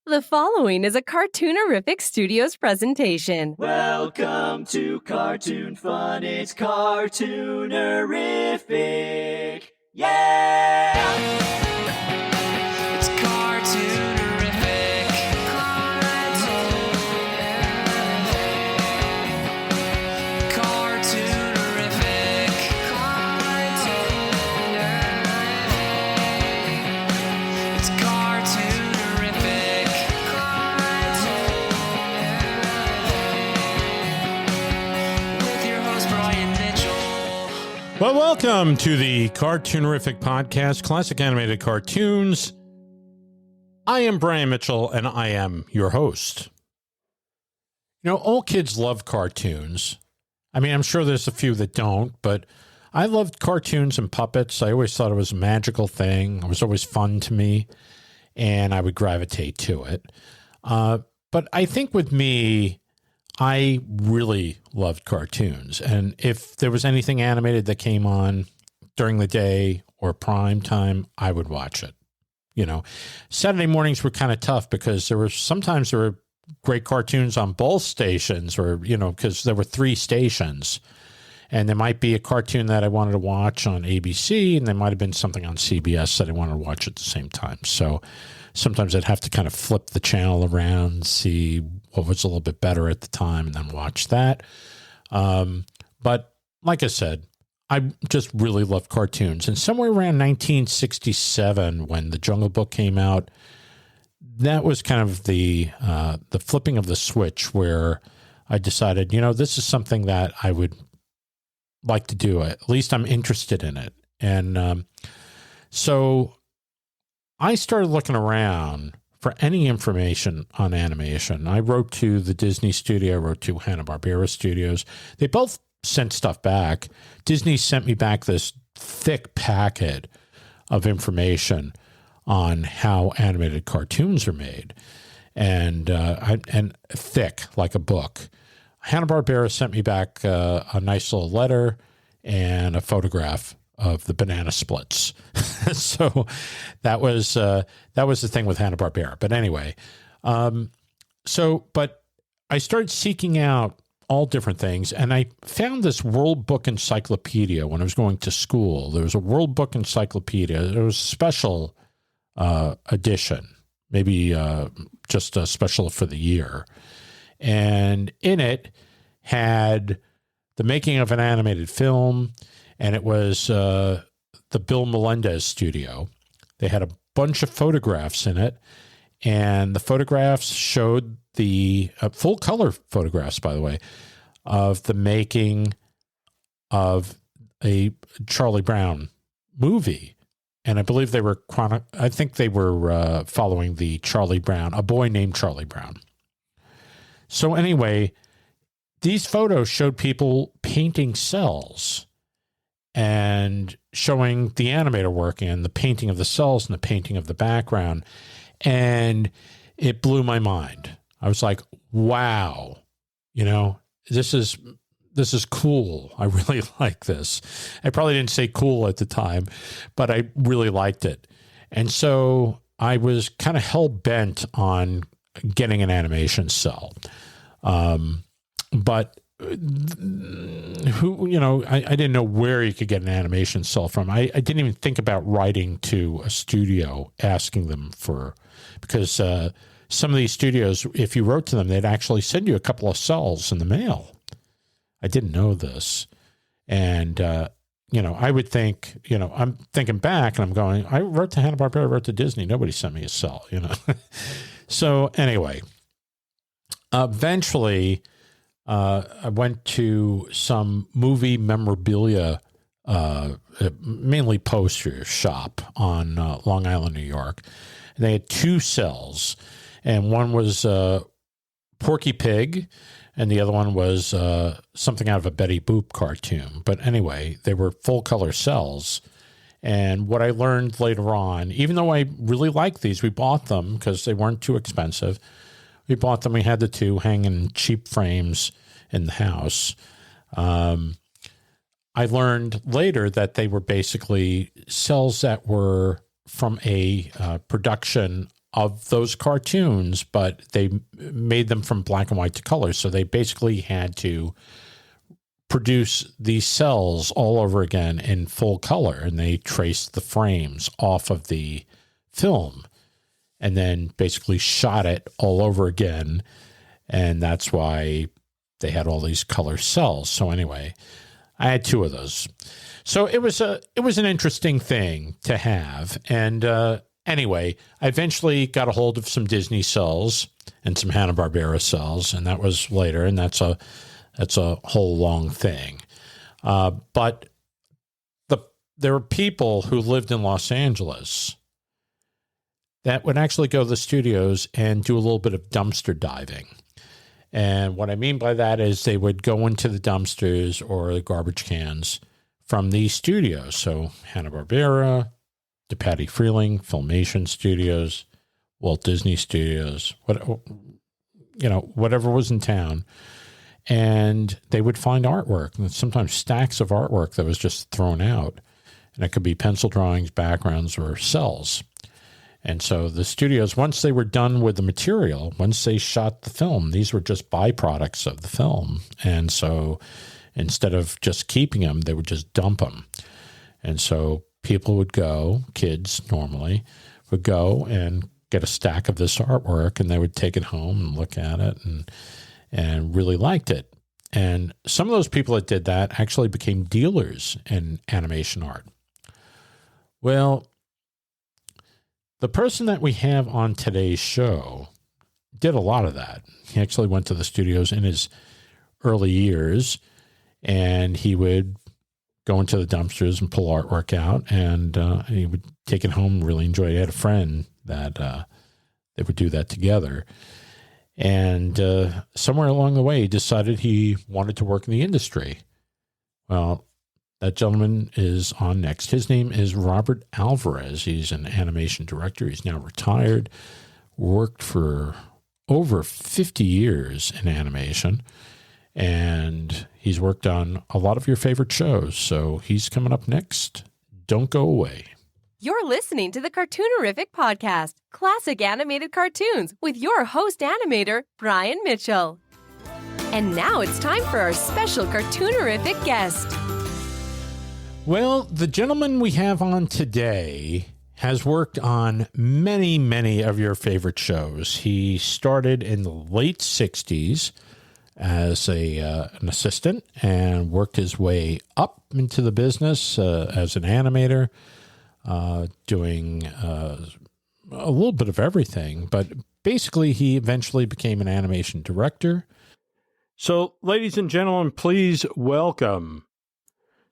The following is a Cartoonerific Studios presentation. Welcome to Cartoon Fun, it's Cartoonerific. Yeah! It's Cartoonerific. Cartoonerific. It's Cartoonerific. With your host Brian Mitchell. Well, welcome to the Cartoonerific podcast, classic animated cartoons. I am Brian Mitchell, and I am your host. You know, all kids love cartoons. I mean, I'm sure there's a few that don't, but I loved cartoons and puppets. I always thought it was a magical thing. It was always fun to me, and I would gravitate to it. But I think with me, I really loved cartoons. And if there was anything animated that came on during the day or prime time, I would watch it. You know, Saturday mornings were kind of tough because there were great cartoons on both stations, or, you know, because there were 3 stations. And there might be a cartoon that I wanted to watch on ABC, and there might have been something on CBS that I wanted to watch at the same time. So sometimes I'd have to kind of flip the channel around, see what was a little bit better at the time, and then watch that. But like I said, I just really loved cartoons. And somewhere around 1967, when The Jungle Book came out, that was kind of the flipping of the switch where I decided, you know, this is something that I would like to do. At least I'm interested in it. And so I started looking around for any information on animation. I wrote to the Disney studio, I wrote to Hanna-Barbera studios. They both sent stuff back. Disney sent me back this thick packet of information on how animated cartoons are made, and thick like a book. Hanna-Barbera sent me back a nice little letter and a photograph of the banana splits. So that was the thing with Hanna-Barbera. But anyway, but I started seeking out all different things, and I found this World Book Encyclopedia when I was going to school. There was a World Book Encyclopedia. It was a special edition, maybe just a special for the year. And in it had the making of an animated film, and it was the Bill Melendez studio. They had a bunch of photographs in it, and the photographs showed the full color photographs, by the way, of the making of a Charlie Brown movie. And I believe they were following the Charlie Brown, a boy named Charlie Brown. So anyway, these photos showed people painting cells and showing the animator work and the painting of the cells and the painting of the background. And it blew my mind. I was like, wow, you know, this is cool. I really like this. I probably didn't say cool at the time, but I really liked it. And so I was kind of hell-bent on getting an animation cell. But I didn't know where you could get an animation cell from. I didn't even think about writing to a studio asking them because some of these studios, if you wrote to them, they'd actually send you a couple of cells in the mail. I didn't know this. And, I would think, I'm thinking back and I'm going, I wrote to Hanna-Barbera, I wrote to Disney. Nobody sent me a cell, So anyway, eventually I went to some movie memorabilia, mainly poster shop on Long Island, New York. And they had 2 cells, and one was Porky Pig, and the other one was something out of a Betty Boop cartoon. But anyway, they were full color cells. And what I learned later on, even though I really liked these, we bought them because they weren't too expensive. We bought them. We had the 2 hanging in cheap frames in the house. I learned later that they were basically cells that were from a production of those cartoons, but they made them from black and white to color. So they basically had to produce these cells all over again in full color, and they traced the frames off of the film and then basically shot it all over again. And that's why they had all these color cells. So anyway, I had 2 of those. So it was an interesting thing to have. And anyway, I eventually got a hold of some Disney cells and some Hanna-Barbera cells, and that was later, and that's a whole long thing. But there were people who lived in Los Angeles that would actually go to the studios and do a little bit of dumpster diving. And what I mean by that is they would go into the dumpsters or the garbage cans from these studios. So Hanna-Barbera, DePatie Freeling, Filmation Studios, Walt Disney Studios, whatever was in town. And they would find artwork, and sometimes stacks of artwork that was just thrown out. And it could be pencil drawings, backgrounds, or cells. And so the studios, once they were done with the material, once they shot the film, these were just byproducts of the film. And so instead of just keeping them, they would just dump them. And so people would go, kids normally, would go and get a stack of this artwork, and they would take it home and look at it and really liked it. And some of those people that did that actually became dealers in animation art. Well, the person that we have on today's show did a lot of that. He actually went to the studios in his early years, and he would go into the dumpsters and pull artwork out, and he would take it home and really enjoy it. He had a friend that they would do that together. And somewhere along the way, he decided he wanted to work in the industry. Well, that gentleman is on next. His name is Robert Alvarez. He's an animation director. He's now retired, worked for over 50 years in animation, and he's worked on a lot of your favorite shows. So he's coming up next. Don't go away. You're listening to the Cartoonerific Podcast, classic animated cartoons with your host animator, Brian Mitchell. And now it's time for our special Cartoonerific guest. Well, the gentleman we have on today has worked on many, many of your favorite shows. He started in the late 60s as an assistant and worked his way up into the business as an animator, doing a little bit of everything. But basically, he eventually became an animation director. So, ladies and gentlemen, please welcome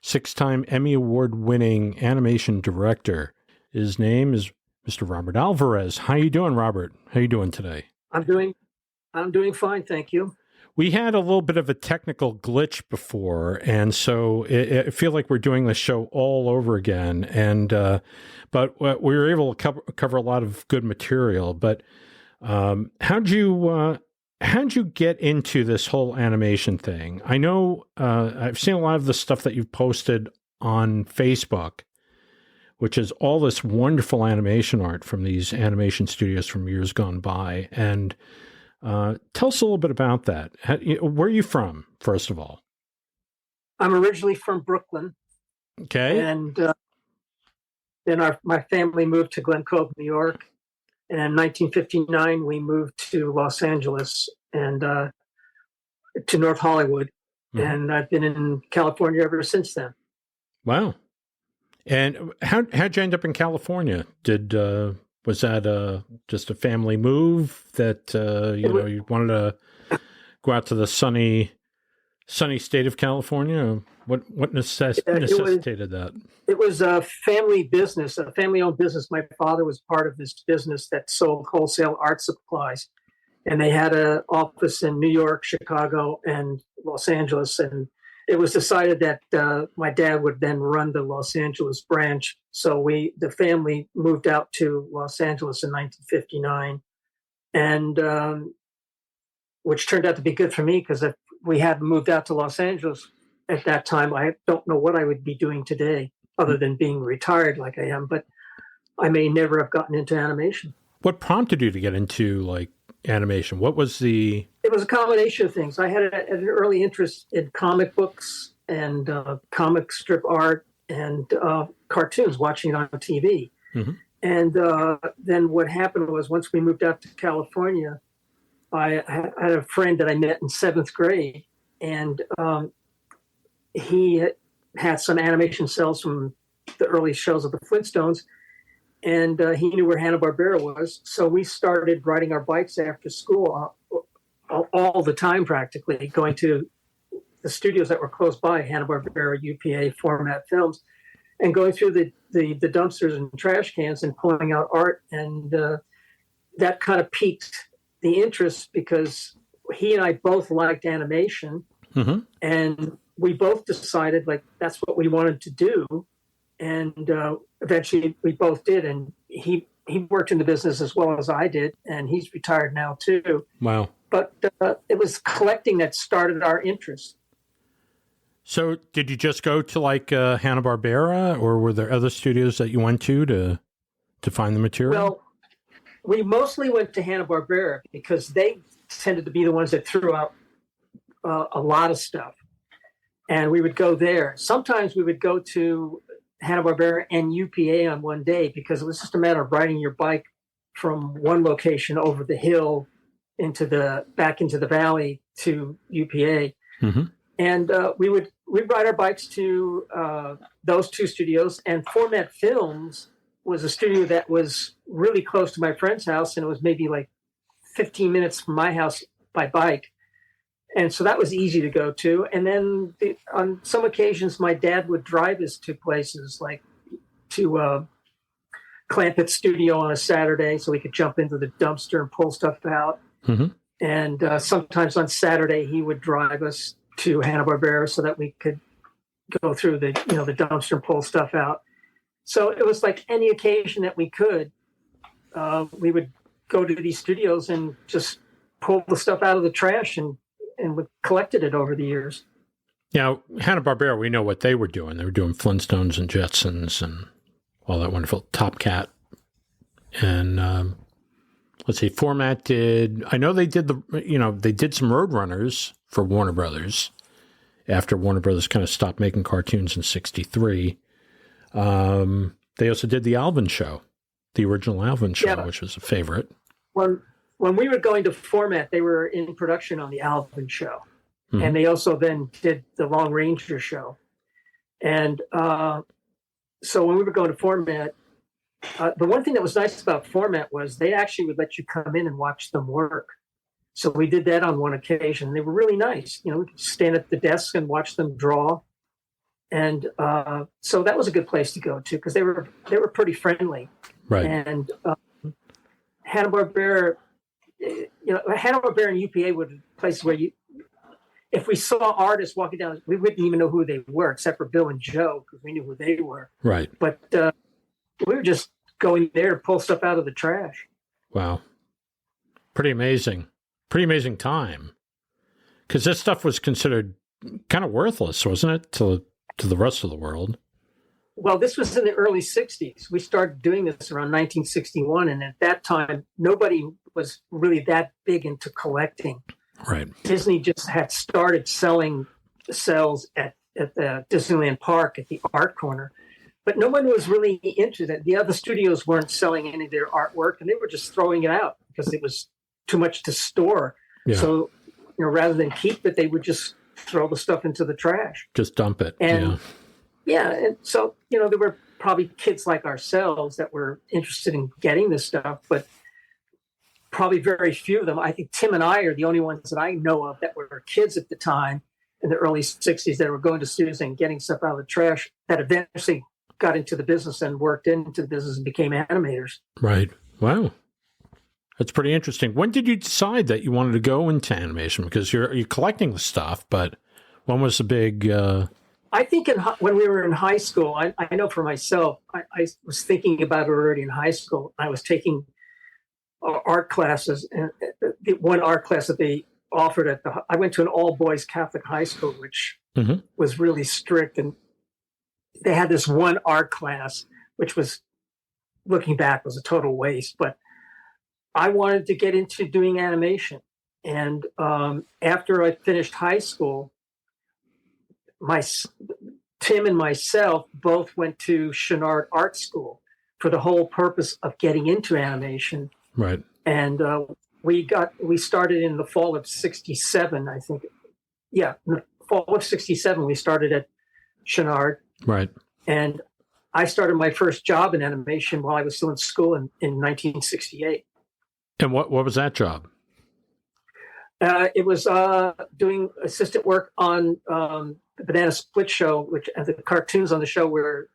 6-time Emmy Award-winning animation director. His name is Mr. Robert Alvarez. How you doing, Robert? How you doing today? I'm doing fine, thank you. We had a little bit of a technical glitch before, and so I feel like we're doing the show all over again. And but we were able to cover a lot of good material. But how'd you get into this whole animation thing? I know I've seen a lot of the stuff that you've posted on Facebook, which is all this wonderful animation art from these animation studios from years gone by. And tell us a little bit about that. Where are you from, first of all? I'm originally from Brooklyn. Okay. And then my family moved to Glen Cove, New York. And in 1959, we moved to Los Angeles and to North Hollywood. Mm-hmm. And I've been in California ever since then. Wow. And how'd you end up in California? Was that just a family move that you wanted to go out to the sunny state of California? What necessitated that? It was a family business, a family-owned business. My father was part of this business that sold wholesale art supplies, and they had an office in New York, Chicago, and Los Angeles. And it was decided that my dad would then run the Los Angeles branch. So the family moved out to Los Angeles in 1959, and which turned out to be good for me, because if we hadn't moved out to Los Angeles at that time, I don't know what I would be doing today other than being retired like I am, but I may never have gotten into animation. What prompted you to get into like animation? What was the... It was a combination of things. I had an early interest in comic books and comic strip art and cartoons, watching it on TV. Mm-hmm. And then what happened was once we moved out to California, I had a friend that I met in 7th grade, and he had some animation cells from the early shows of the Flintstones, and he knew where Hanna-Barbera was. So we started riding our bikes after school all the time, practically, going to the studios that were close by, Hanna-Barbera, UPA, Format Films, and going through the dumpsters and trash cans and pulling out art. And that kind of piqued the interest because he and I both liked animation. Mm-hmm. And we both decided like that's what we wanted to do. And eventually we both did. And he worked in the business as well as I did. And he's retired now too. Wow. But it was collecting that started our interest. So did you just go to like Hanna-Barbera, or were there other studios that you went to find the material? Well, we mostly went to Hanna-Barbera because they tended to be the ones that threw out a lot of stuff. And we would go there. Sometimes we would go to Hanna-Barbera and UPA on one day because it was just a matter of riding your bike from one location over the hill back into the valley to UPA. Mm-hmm. And we'd ride our bikes to those two studios. And Format Films was a studio that was really close to my friend's house, and it was maybe like 15 minutes from my house by bike. And so that was easy to go to. And then on some occasions, my dad would drive us to places like to Clampett Studio on a Saturday so we could jump into the dumpster and pull stuff out. Mm-hmm. And sometimes on Saturday, he would drive us to Hanna-Barbera so that we could go through the dumpster and pull stuff out. So it was like any occasion that we could, we would go to these studios and just pull the stuff out of the trash, and we collected it over the years. Now, Hanna-Barbera, we know what they were doing. They were doing Flintstones and Jetsons and all that wonderful Top Cat. And let's see, Format did, I know they did they did some Roadrunners for Warner Brothers after Warner Brothers kind of stopped making cartoons in 1963. They also did the Alvin Show, the original Alvin Show, which was a favorite. When we were going to Format, they were in production on the Alvin Show. Mm-hmm. And they also then did the Long Ranger Show. And so when we were going to Format, the one thing that was nice about Format was they actually would let you come in and watch them work. So we did that on one occasion. They were really nice. We could stand at the desk and watch them draw. And so that was a good place to go to because they were pretty friendly. Right. And Hanna-Barbera, Hanna-Barbera and UPA were places where if we saw artists walking down, we wouldn't even know who they were except for Bill and Joe because we knew who they were. Right. But we were just going there to pull stuff out of the trash. Wow. Pretty amazing. Pretty amazing time. Because this stuff was considered kind of worthless, wasn't it, to the rest of the world? Well, this was in the early 60s. We started doing this around 1961. And at that time, nobody was really that big into collecting. Right. Disney just had started selling cells at the Disneyland Park at the art corner. But no one was really into that. The other studios weren't selling any of their artwork, and they were just throwing it out because it was too much to store. Yeah. So, rather than keep it, they would just throw the stuff into the trash. Just dump it. And and so, there were probably kids like ourselves that were interested in getting this stuff, but probably very few of them. I think Tim and I are the only ones that I know of that were kids at the time in the early 60s that were going to studios and getting stuff out of the trash that eventually got into the business and worked into the business and became animators. Right. Wow. That's pretty interesting. When did you decide that you wanted to go into animation? Because you're collecting the stuff, but when was the big... I think when we were in high school, I know for myself, I was thinking about it already in high school. I was taking art classes, and the one art class that they offered I went to an all-boys Catholic high school, which was really strict, and they had this one art class, which was, looking back, was a total waste. But I wanted to get into doing animation. And after I finished high school, Tim and myself both went to Chouinard Art School for the whole purpose of getting into animation. Right. And we started in the fall of '67, I think. Yeah, in the fall of '67, we started at Chouinard. Right. And I started my first job in animation while I was still in school in 1968. And what was that job? It was doing assistant work on the Banana Split show, and the cartoons on the show were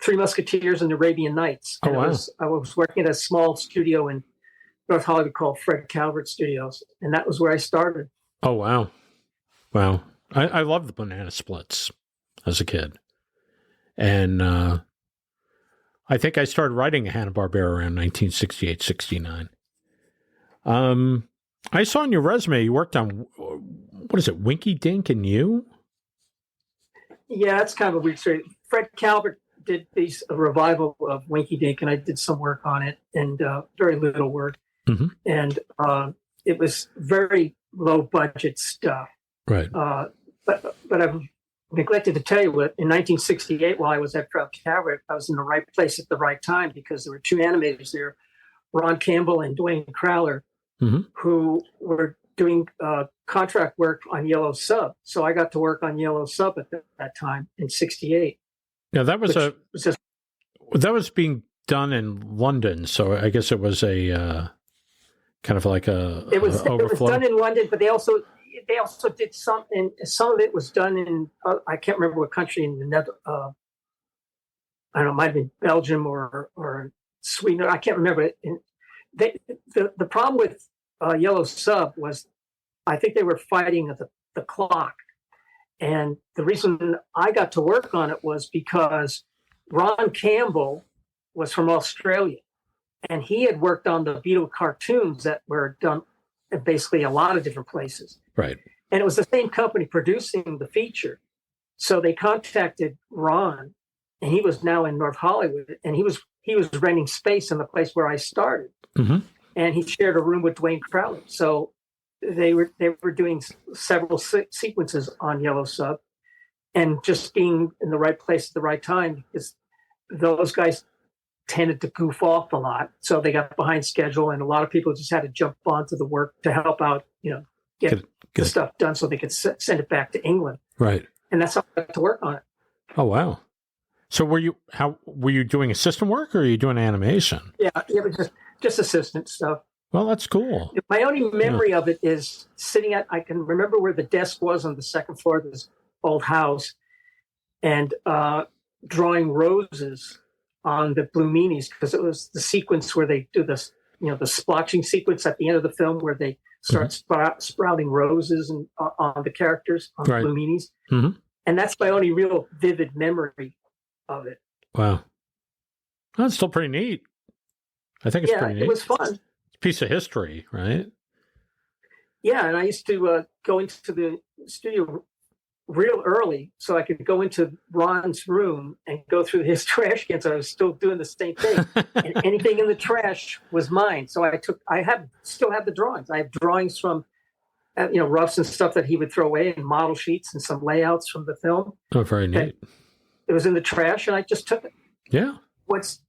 Three Musketeers and the Arabian Nights. Oh, wow. I was working at a small studio in North Hollywood called Fred Calvert Studios, and that was where I started. Oh, wow. Wow. I loved the Banana Splits as a kid. And I think I started writing Hanna-Barbera around 1968, 69. I saw on your resume you worked on, what is it, Winky Dink and You? Yeah, that's kind of a weird story. Fred Calvert did a revival of Winky Dink, and I did some work on it, and very little work. Mm-hmm. And it was very low budget stuff. Right. But I've neglected to tell you what, in 1968, while I was at Fred Calvert, I was in the right place at the right time because there were two animators there, Ron Campbell and Dwayne Crowler, mm-hmm. who were doing contract work on Yellow Sub. So I got to work on Yellow Sub at that time in '68. Now that was that was being done in London, so I guess it was a kind of like it was done in London, but they also did something. Some of it was done in I can't remember what country in the Netherlands. I don't know, it might have been Belgium or Sweden. I can't remember. The problem with Yellow Sub was I think they were fighting the clock. And the reason I got to work on it was because Ron Campbell was from Australia, and he had worked on the Beatle cartoons that were done in basically a lot of different places. Right. And it was the same company producing the feature. So they contacted Ron, and he was now in North Hollywood, and he was renting space in the place where I started. Mm-hmm. And he shared a room with Dwayne Crowley. So they were doing several sequences on Yellow Sub, and just being in the right place at the right time, because those guys tended to goof off a lot. So they got behind schedule, and a lot of people just had to jump onto the work to help out, get the stuff done so they could send it back to England. Right. And that's how I got to work on it. Oh, wow. So were you doing assistant work, or are you doing animation? Yeah, it was just assistant stuff. Well, that's cool. My only memory of it is I can remember where the desk was on the second floor of this old house, and drawing roses on the blue meanies, because it was the sequence where they do this, the splotching sequence at the end of the film where they start sprouting roses on the characters on the blue meanies. Mm-hmm. And that's my only real vivid memory of it. Wow. That's still pretty neat. I think it's pretty neat. It was fun. Piece of history, right? Yeah, and I used to go into the studio real early so I could go into Ron's room and go through his trash cans. I was still doing the same thing, and anything in the trash was mine. So still have the drawings. I have drawings from, roughs and stuff that he would throw away, and model sheets and some layouts from the film. Oh, very neat. It was in the trash, and I just took it. Yeah. What's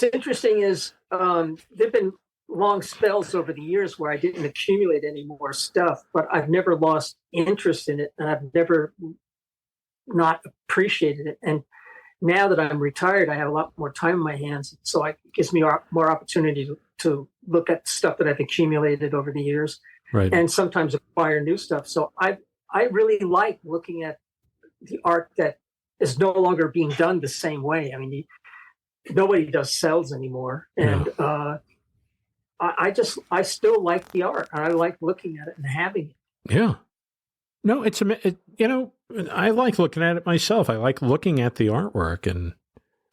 interesting is there've been long spells over the years where I didn't accumulate any more stuff, but I've never lost interest in it, and I've never not appreciated it. And now that I'm retired, I have a lot more time in my hands, so it gives me more opportunity to look at stuff that I've accumulated over the years, right? And sometimes acquire new stuff. So I really like looking at the art that is no longer being done the same way. I mean, nobody does cells anymore, and I still like the art, and I like looking at it and having it. Yeah. No, I like looking at it myself. I like looking at the artwork, and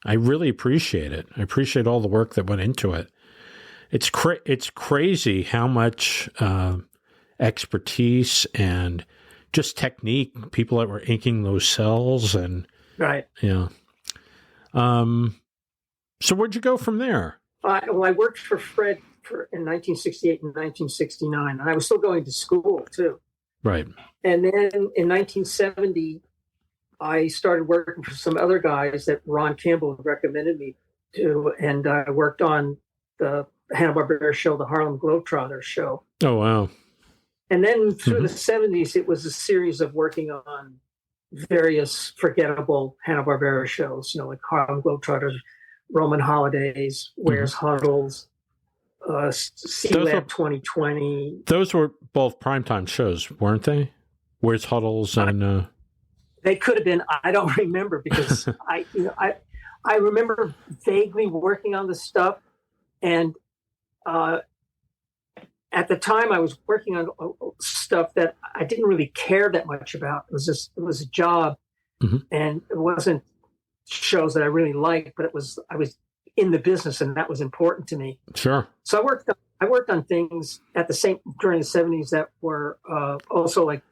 I really appreciate it. I appreciate all the work that went into it. It's crazy how much expertise and just technique people that were inking those cells, and right. Yeah. So where'd you go from there? I worked for Fred in 1968 and 1969, and I was still going to school too. Right. And then in 1970, I started working for some other guys that Ron Campbell recommended me to, and I worked on the Hanna-Barbera show, the Harlem Globetrotters show. Oh, wow. And then through the 70s, it was a series of working on various forgettable Hanna-Barbera shows, like Harlem Globetrotters, Roman Holidays, Where's Huddles, C-Lab 2020. Those were both primetime shows, weren't they? Where's Huddles and... They could have been. I don't remember because I remember vaguely working on the stuff, and at the time I was working on stuff that I didn't really care that much about. It was a job, and it wasn't shows that I really liked, but I was in the business, and that was important to me. Sure. So I worked on things during the 70s that were also like.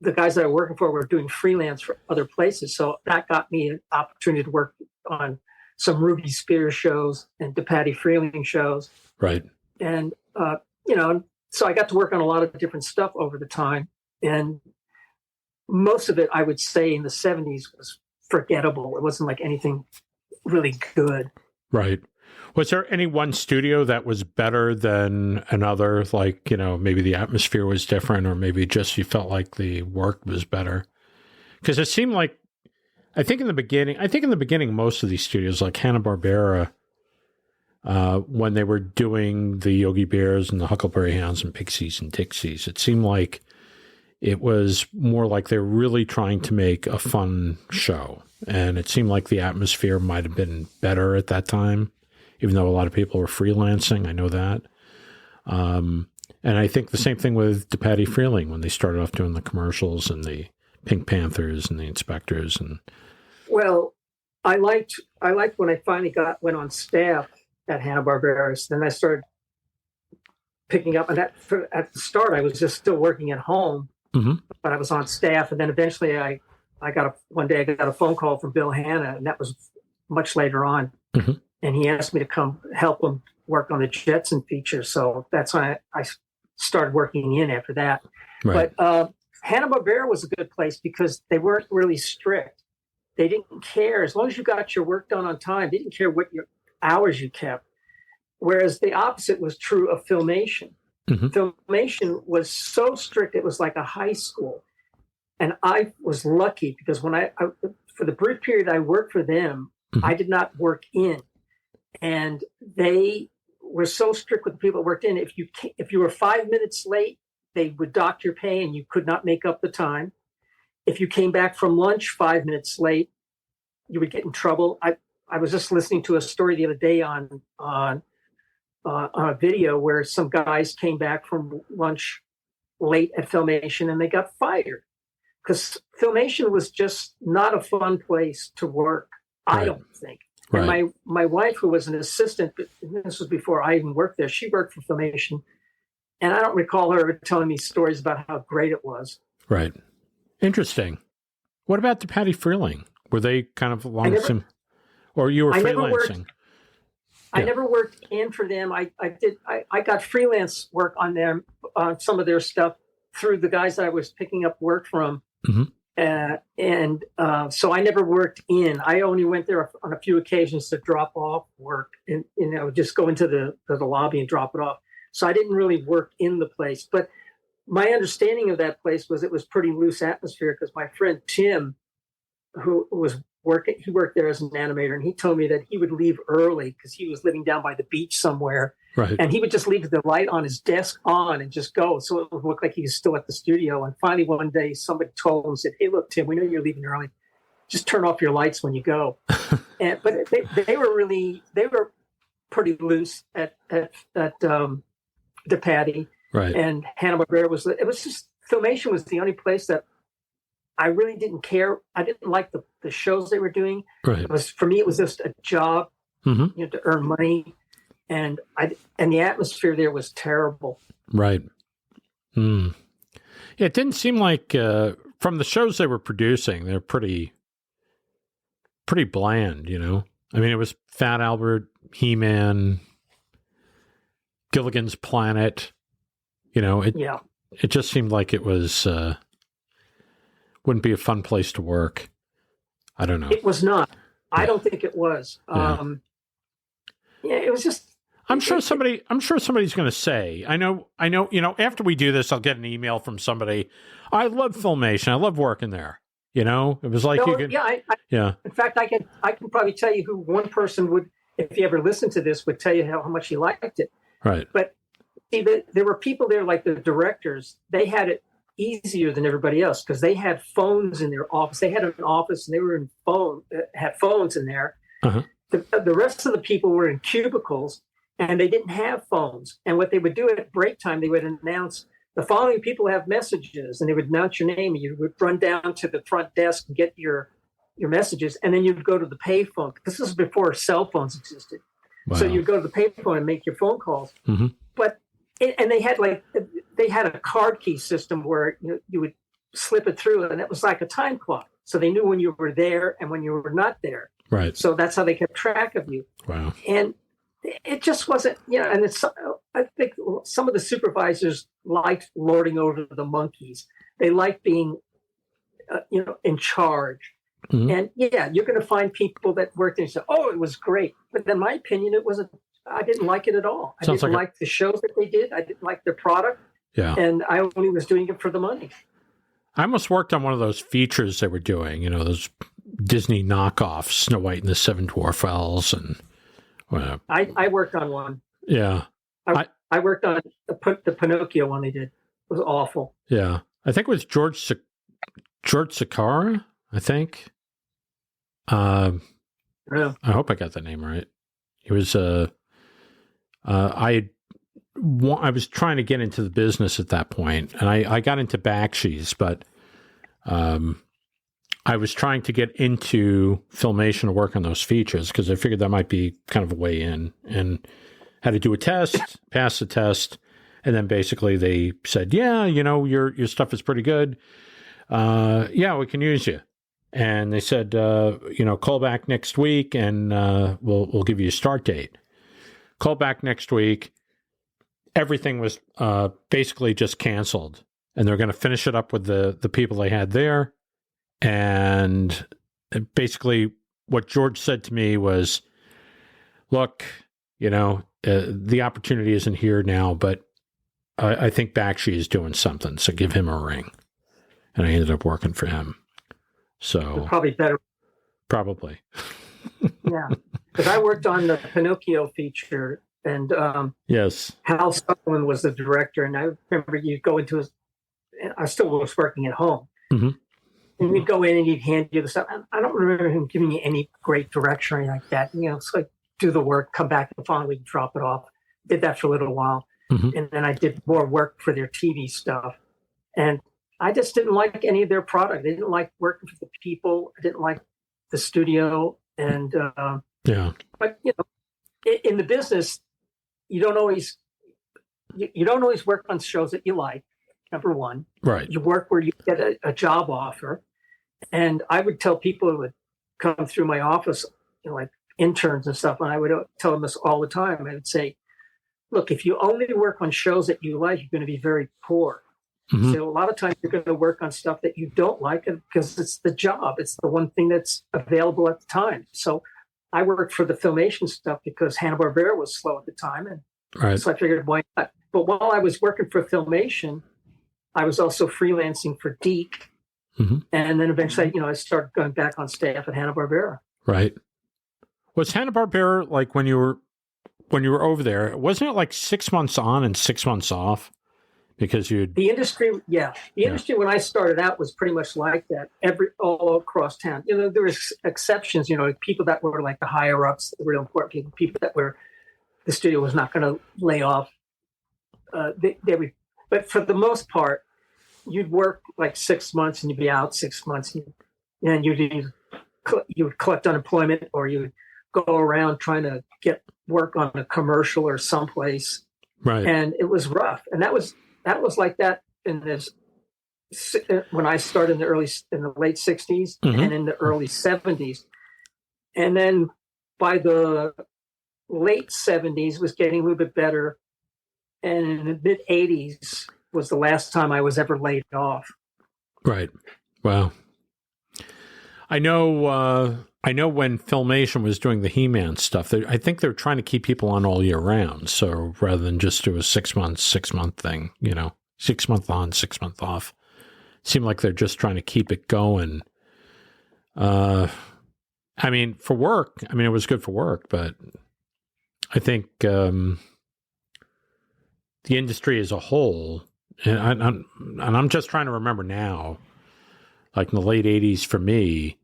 The guys that I was working for were doing freelance for other places. So that got me an opportunity to work on some Ruby Spears shows and DePatie Freeling shows. Right. And, so I got to work on a lot of different stuff over the time. And most of it, I would say in the 70s was forgettable. It wasn't like anything really good. Right. Was there any one studio that was better than another? Like, maybe the atmosphere was different, or maybe just you felt like the work was better? Because it seemed like, I think in the beginning, most of these studios, like Hanna-Barbera, when they were doing the Yogi Bears and the Huckleberry Hounds and Pixies and Dixies, it seemed like it was more like they were really trying to make a fun show. And it seemed like the atmosphere might have been better at that time, even though a lot of people were freelancing. I know that. And I think the same thing with DePatie Freeling when they started off doing the commercials and the Pink Panthers and the Inspectors. Well, I liked when I finally went on staff at Hanna-Barbera. Then I started picking up, and at the start I was just still working at home, but I was on staff. And then eventually one day I got a phone call from Bill Hanna, and that was much later on. And he asked me to come help him work on the Jetson feature. So that's when I started working in after that. Right. But Hanna-Barbera was a good place because they weren't really strict. They didn't care. As long as you got your work done on time, they didn't care what your hours you kept. Whereas the opposite was true of Filmation. Filmation was so strict, it was like a high school. And I was lucky because when I for the brief period I worked for them, I did not work in. And they were so strict with the people that worked in. If you were 5 minutes late, they would dock your pay and you could not make up the time. If you came back from lunch 5 minutes late, you would get in trouble. I was just listening to a story the other day on a video where some guys came back from lunch late at Filmation and they got fired because Filmation was just not a fun place to work. I don't think. Right. And my wife, who was an assistant, but this was before I even worked there, she worked for Filmation. And I don't recall her telling me stories about how great it was. Right. Interesting. What about DePatie Freeling? Were they kind of along the same, or you were freelancing? I never worked in for them. I got freelance work on them, on some of their stuff through the guys that I was picking up work from. So I never worked in. I only went there on a few occasions to drop off work and, just go into the lobby and drop it off. So I didn't really work in the place. But my understanding of that place was it was pretty loose atmosphere because my friend Tim, who was he worked there as an animator, and he told me that he would leave early because he was living down by the beach somewhere. Right. And he would just leave the light on his desk on and just go. So it would look like he was still at the studio. And finally, one day, somebody told him, said, "Hey, look, Tim, we know you're leaving early. Just turn off your lights when you go." But they were pretty loose at DePatie. Right. And Hanna-Barbera was just, Filmation was the only place that I really didn't care. I didn't like the shows they were doing. Right. For me, it was just a job, to earn money. And the atmosphere there was terrible. Right. Yeah, it didn't seem like from the shows they were producing, they're pretty bland. I mean, it was Fat Albert, He-Man, Gilligan's Planet. You know, it just seemed like it was wouldn't be a fun place to work. I don't know. It was not. Yeah. I don't think it was. It was just. I'm sure somebody's going to say. I know. You know, after we do this, I'll get an email from somebody. I love Filmation. I love working there. You know, it was like you could. Yeah. In fact, I can probably tell you who one person would, if you ever listened to this, would tell you how much he liked it. Right. But see, there were people there, like the directors. They had it easier than everybody else because they had phones in their office. They had an office, and they were had phones in there. Uh-huh. The rest of the people were in cubicles, and they didn't have phones. And what they would do at break time, they would announce, the following people have messages, and they would announce your name, and you would run down to the front desk and get your messages, and then you'd go to the payphone. This is before cell phones existed. Wow. So you'd go to the payphone and make your phone calls. Mm-hmm. And they had a card key system where you would slip it through, and it was like a time clock. So they knew when you were there and when you were not there. Right. So that's how they kept track of you. Wow. And it just wasn't, and I think some of the supervisors liked lording over the monkeys. They liked being, in charge. Mm-hmm. And you're going to find people that worked there and say, "Oh, it was great." But in my opinion, I didn't like it at all. I didn't like the shows that they did. I didn't like their product. Yeah. And I only was doing it for the money. I almost worked on one of those features they were doing, those Disney knockoffs, Snow White and the Seven Dwarf Elves. And I worked on one. Yeah. I worked on the Pinocchio one they did. It was awful. Yeah. I think it was George Sakara, I think. Yeah. I hope I got the name right. He was I was trying to get into the business at that point, and I got into Bakshi's, but I was trying to get into Filmation to work on those features because I figured that might be kind of a way in, and had to do a test, pass the test, and then basically they said, "Yeah, your stuff is pretty good. Yeah, we can use you." And they said, call back next week, and we'll give you a start date. Call back next week. Everything was basically just canceled, and they're going to finish it up with the people they had there. And basically, what George said to me was, "Look, the opportunity isn't here now, but I think Bakshi is doing something, so give him a ring." And I ended up working for him. So probably better. Probably. Yeah, because I worked on the Pinocchio feature, and yes, Hal Sutherland was the director, and I remember you'd go into I still was working at home, mm-hmm. and you'd go in and he'd hand you the stuff. I don't remember him giving you any great direction or anything like that. It's like do the work, come back the following week, drop it off. Did that for a little while, mm-hmm. and then I did more work for their TV stuff, and I just didn't like any of their product. I didn't like working for the people. I didn't like the studio. And, but in the business, you don't always work on shows that you like. Number one, right. You work where you get a job offer. And I would tell people who would come through my office, like interns and stuff. And I would tell them this all the time. I would say, look, if you only work on shows that you like, you're going to be very poor. Mm-hmm. So a lot of times you're going to work on stuff that you don't like because it's the job. It's the one thing that's available at the time. So I worked for the Filmation stuff because Hanna-Barbera was slow at the time. And right. So I figured, why not? But while I was working for Filmation, I was also freelancing for Deke. Mm-hmm. And then eventually, I started going back on staff at Hanna-Barbera. Right. Was Hanna-Barbera like when you were over there, wasn't it like 6 months on and 6 months off? Because the industry when I started out was pretty much like that all across town. There was exceptions, people that were like the higher ups, the real important people that were the studio was not going to lay off. They would, but for the most part, you'd work like 6 months and you'd be out 6 months, and you would collect unemployment or you would go around trying to get work on a commercial or someplace. Right. And it was rough, and that was like that in this when I started in the late 60s mm-hmm. and in the early 70s. And then by the late 70s was getting a little bit better. And in the mid 80s was the last time I was ever laid off. Right. Wow. I know when Filmation was doing the He-Man stuff, I think they're trying to keep people on all year round. So rather than just do a 6 month thing, 6 month on, 6 month off, seemed like they're just trying to keep it going. For work, it was good for work, but I think the industry as a whole, and I'm just trying to remember now, like in the late 80s for me,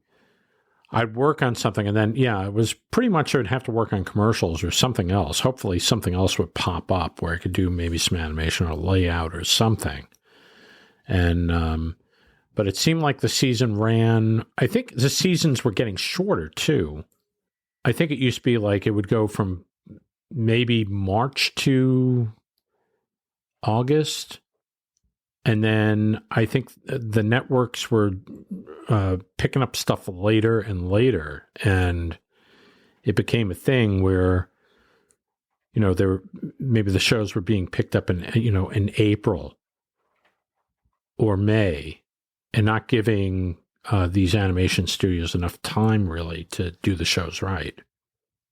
I'd work on something and then, it was pretty much I would have to work on commercials or something else. Hopefully something else would pop up where I could do maybe some animation or layout or something. And, but it seemed like the season ran, I think the seasons were getting shorter too. I think it used to be like it would go from maybe March to August. And then I think the networks were picking up stuff later and later. And it became a thing where, maybe the shows were being picked up in April or May and not giving these animation studios enough time really to do the shows right.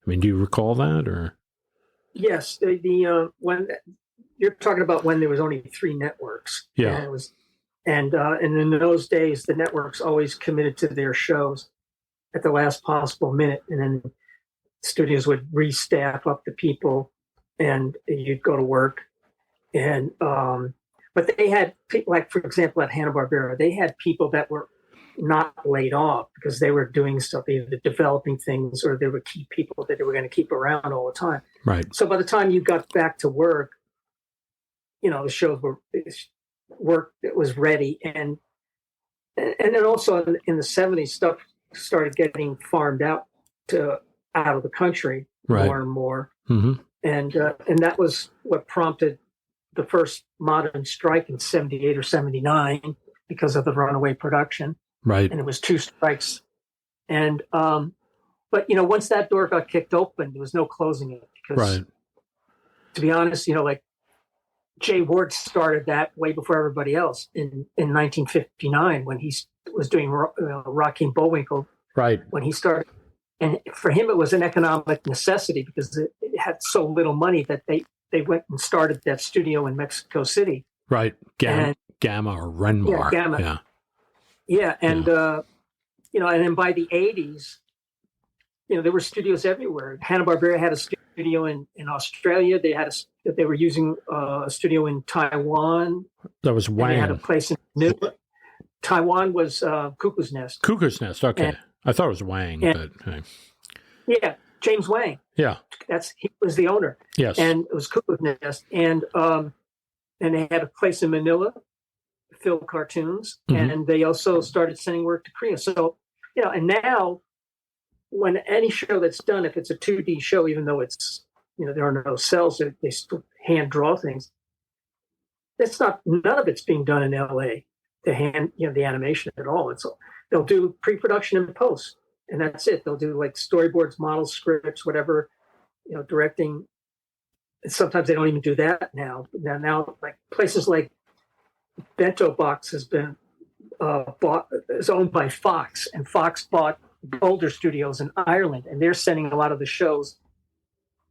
Do you recall that or? Yes. When you're talking about when there was only 3 networks. Yeah. And in those days, the networks always committed to their shows at the last possible minute. And then studios would restaff up the people and you'd go to work. And, but they had people, like, for example, at Hanna-Barbera, they had people that were not laid off because they were doing stuff, either developing things or they were key people that they were going to keep around all the time. Right. So by the time you got back to work, the shows it was ready. And then also in the 70s, stuff started getting farmed out of the country more and more. Mm-hmm. And that was what prompted the first modern strike in 78 or 79 because of the runaway production. Right. And it was 2 strikes. And, but, once that door got kicked open, there was no closing it because, to be honest, like Jay Ward started that way before everybody else in 1959 when he was doing Rocky and Bullwinkle. Right. When he started. And for him, it was an economic necessity because it had so little money that they went and started that studio in Mexico City. Right. Gamma or Renmar. Yeah, Gamma. Yeah. Yeah. And, and then by the 80s, there were studios everywhere. Hanna-Barbera had a studio in Australia. They were using a studio in Taiwan. That was Wang. They had a place in Taiwan was Cuckoo's Nest. Cuckoo's Nest. Okay. And, I thought it was Wang, but hey. Yeah, James Wang. Yeah. He was the owner. Yes. And it was Cuckoo's Nest. And they had a place in Manila, film cartoons, and they also started sending work to Korea. So, and now when any show that's done, if it's a 2D show, even though it's, there are no cells, they still hand draw things. None of it's being done in LA, the animation at all. They'll do pre-production and post, and that's it. They'll do like storyboards, models, scripts, whatever, directing. Sometimes they don't even do that now. Now, like places like Bento Box has been is owned by Fox, and Fox bought Boulder Studios in Ireland, and they're sending a lot of the shows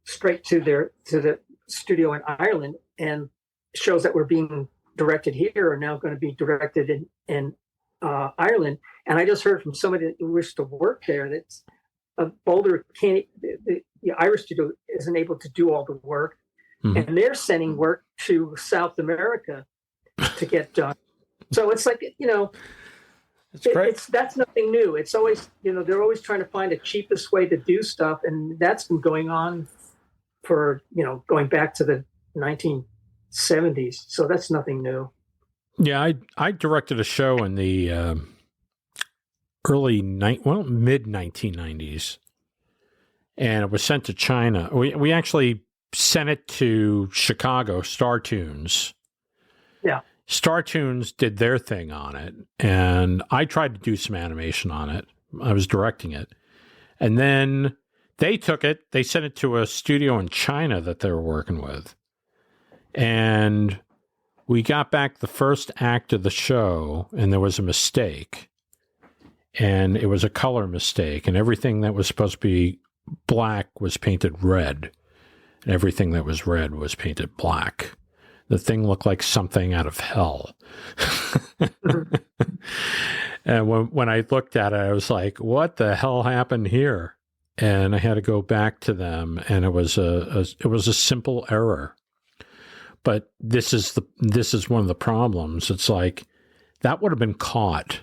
straight to the studio in Ireland, and shows that were being directed here are now going to be directed in Ireland. And I just heard from somebody who wished to work there that Boulder can't, the Irish studio isn't able to do all the work, and they're sending work to South America to get done. So it's like, that's nothing new. It's always, they're always trying to find the cheapest way to do stuff. And that's been going on for, going back to the 1970s. So that's nothing new. Yeah. I directed a show in the mid 1990s, and it was sent to China. We actually sent it to Chicago, StarToons. Yeah. StarToons did their thing on it, and I tried to do some animation on it. I was directing it. And then they took it, they sent it to a studio in China that they were working with. And we got back the first act of the show, and there was a mistake. And it was a color mistake, and everything that was supposed to be black was painted red, and everything that was red was painted black. The thing looked like something out of hell. And when I looked at it, I was like, what the hell happened here? And I had to go back to them, and it was a simple error. But this is one of the problems. It's like that would have been caught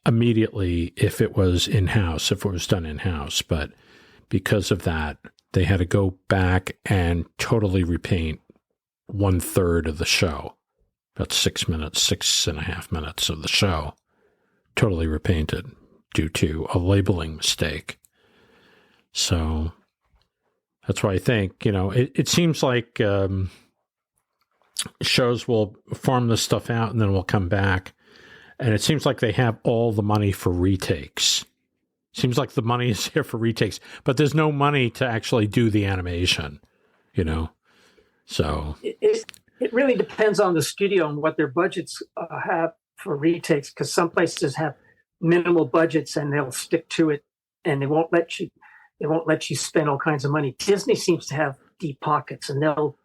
immediately if it was in-house, if it was done in-house. But because of that, they had to go back and totally repaint 1/3 of the show, about 6.5 minutes of the show, totally repainted due to a labeling mistake. So that's why I think, it seems like shows will farm this stuff out and then we'll come back. And it seems like they have all the money for retakes. Seems like the money is here for retakes, but there's no money to actually do the animation, So it really depends on the studio and what their budgets have for retakes, because some places have minimal budgets and they'll stick to it, and they won't let you spend all kinds of money. Disney seems to have deep pockets, and they'll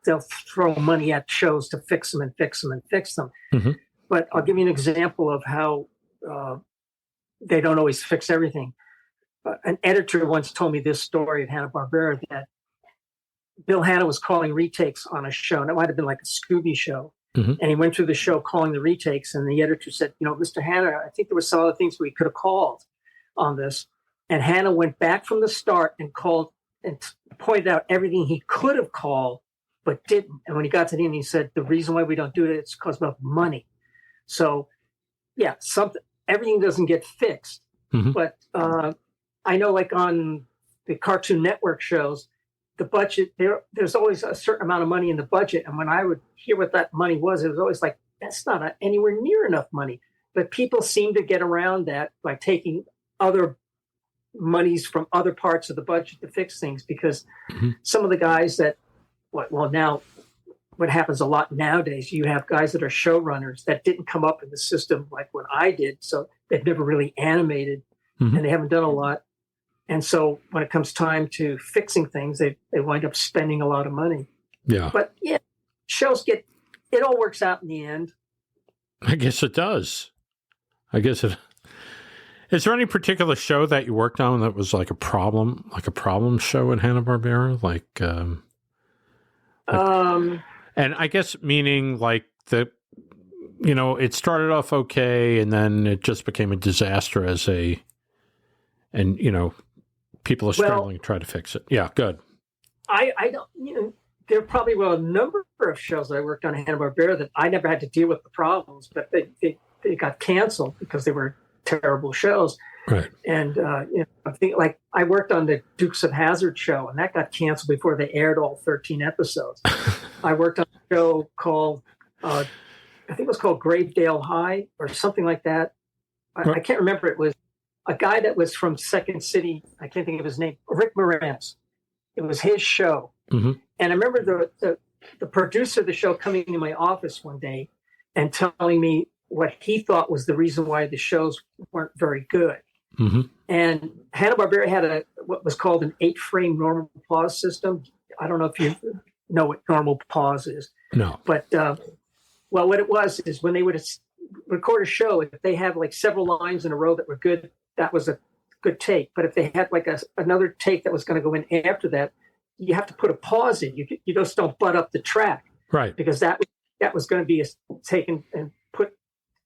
throw money at shows to fix them. Mm-hmm. But I'll give you an example of how they don't always fix everything. An editor once told me this story at Hanna-Barbera, that Bill Hanna was calling retakes on a show, and it might have been like a Scooby show. Mm-hmm. And he went through the show calling the retakes, and the editor said, Mr. Hanna, I think there were some other things we could have called on this. And Hanna went back from the start and called and pointed out everything he could have called, but didn't. And when he got to the end, he said, the reason why we don't do it is because of money. So, yeah, everything doesn't get fixed. Mm-hmm. But I know, like on the Cartoon Network shows, the budget, there's always a certain amount of money in the budget. And when I would hear what that money was, it was always like, that's not anywhere near enough money. But people seem to get around that by taking other monies from other parts of the budget to fix things, because mm-hmm. some of the guys now what happens a lot nowadays, you have guys that are showrunners that didn't come up in the system like when I did. So they've never really animated mm-hmm. and they haven't done a lot. And so when it comes time to fixing things, they wind up spending a lot of money. Yeah. But yeah, it all works out in the end. I guess it does. Is there any particular show that you worked on that was like a problem show in Hanna-Barbera? And I guess meaning like it started off okay, and then it just became a disaster people are struggling to try to fix it. Yeah, good. I don't, there probably were a number of shows that I worked on at Hanna-Barbera that I never had to deal with the problems, but they got canceled because they were terrible shows. Right. And, I think like I worked on the Dukes of Hazzard show, and that got canceled before they aired all 13 episodes. I worked on a show called, I think it was called Gravedale High or something like that. I can't remember. It was a guy that was from Second City. I can't think of his name. Rick Moranis. It was his show. Mm-hmm. And I remember the producer of the show coming into my office one day and telling me what he thought was the reason why the shows weren't very good. Mm-hmm. And Hanna-Barbera had what was called an 8-frame normal pause system. I don't know if you know what normal pause is. No. But, what it was is when they would record a show, if they had like several lines in a row that were good, that was a good take. But if they had like another take that was going to go in after that, you have to put a pause in. You just don't butt up the track. Right. Because that was going to be taken and put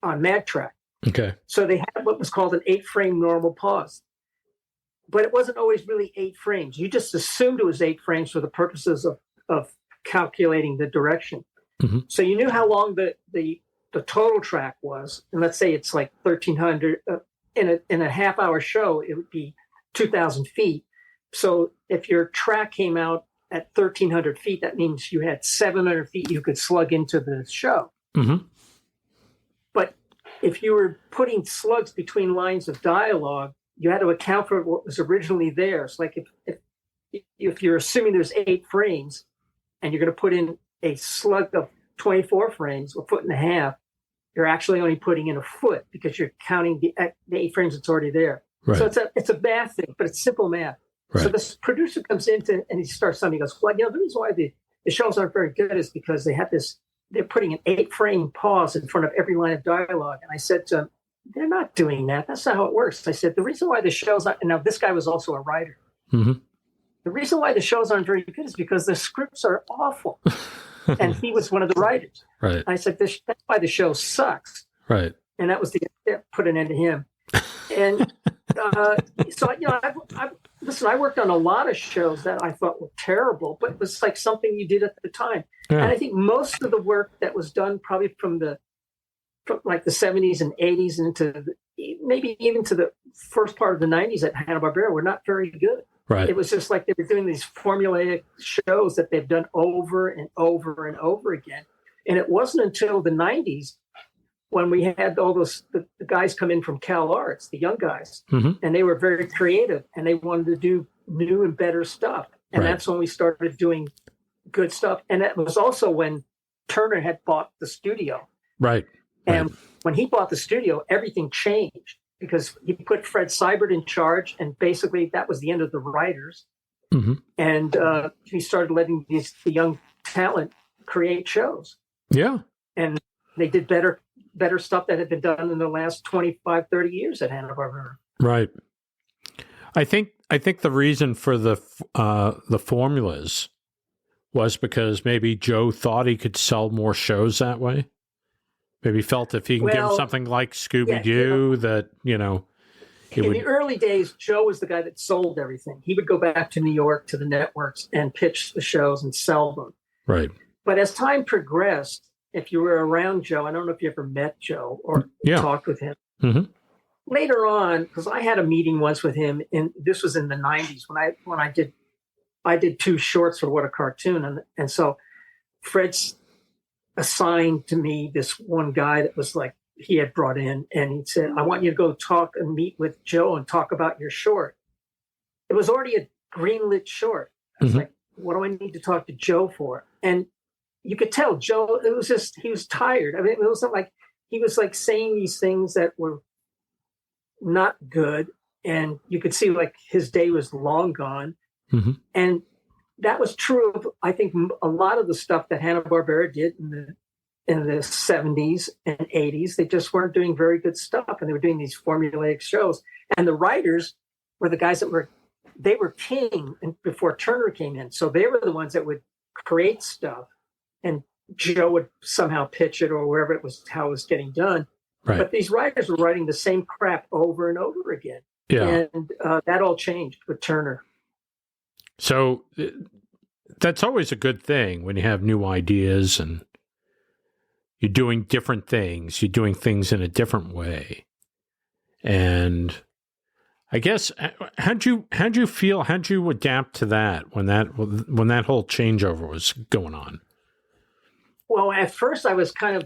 on Mad Track. Okay. So they had what was called an 8-frame normal pause. But it wasn't always really 8 frames. You just assumed it was 8 frames for the purposes of calculating the direction. Mm-hmm. So you knew how long the total track was. And let's say it's like 1,300. In a half-hour show, it would be 2,000 feet. So if your track came out at 1,300 feet, that means you had 700 feet you could slug into the show. Mm-hmm. But if you were putting slugs between lines of dialogue, you had to account for what was originally there. So like if you're assuming there's 8 frames and you're going to put in a slug of 24 frames, a foot and a half, you're actually only putting in a foot because you're counting the 8 frames that's already there. Right. So it's a math thing, but it's simple math. Right. So this producer comes in and he starts something. He goes, well, the reason why the shows aren't very good is because they're putting an 8-frame pause in front of every line of dialogue. And I said to him, they're not doing that. That's not how it works. I said, the reason why the show's not, and now this guy was also a writer. Mm-hmm. The reason why the shows aren't very good is because the scripts are awful. And he was one of the writers. Right. I said, that's why the show sucks. Right. And that was put an end to him. And so, I worked on a lot of shows that I thought were terrible, but it was like something you did at the time. Yeah. And I think most of the work that was done probably from like the 70s and 80s and into maybe even to the first part of the 90s at Hanna-Barbera were not very good. Right. It was just like they were doing these formulaic shows that they've done over and over and over again. And it wasn't until the 90s when we had all those the guys come in from Cal Arts, the young guys, mm-hmm. and they were very creative and they wanted to do new and better stuff. And that's when we started doing good stuff. And that was also when Turner had bought the studio. Right. And when he bought the studio, everything changed because he put Fred Seibert in charge. And basically that was the end of the writers. Mm-hmm. And he started letting the young talent create shows. Yeah. And they did better stuff that had been done in the last 25, 30 years at Hanna-Barbera. Right. I think the reason for the formulas was because maybe Joe thought he could sell more shows that way. Maybe felt if he can give him something like Scooby-Doo that, in the early days, Joe was the guy that sold everything. He would go back to New York to the networks and pitch the shows and sell them. Right. But as time progressed, if you were around Joe, I don't know if you ever met Joe or talked with him. Mm-hmm. Later on, because I had a meeting once with him, and this was in the 90s when I did 2 shorts for What a Cartoon. And so Fred's assigned to me this one guy that was like, he had brought in, and he said, I want you to go talk and meet with Joe and talk about your short. It was already a greenlit short. I was like, what do I need to talk to Joe for? And you could tell Joe, it was just, he was tired. I mean, it wasn't like, he was like saying these things that were not good. And you could see like his day was long gone. Mm-hmm. And that was true of, I think, a lot of the stuff that Hanna-Barbera did in the 70s and 80s. They just weren't doing very good stuff. And they were doing these formulaic shows. And the writers were the guys that were king before Turner came in. So they were the ones that would create stuff. And Joe would somehow pitch it or wherever it was, how it was getting done. Right. But these writers were writing the same crap over and over again. Yeah. And that all changed with Turner. So that's always a good thing when you have new ideas and you're doing different things. You're doing things in a different way. And I guess, how'd you feel? How'd you adapt to that when that whole changeover was going on? Well, at first I was kind of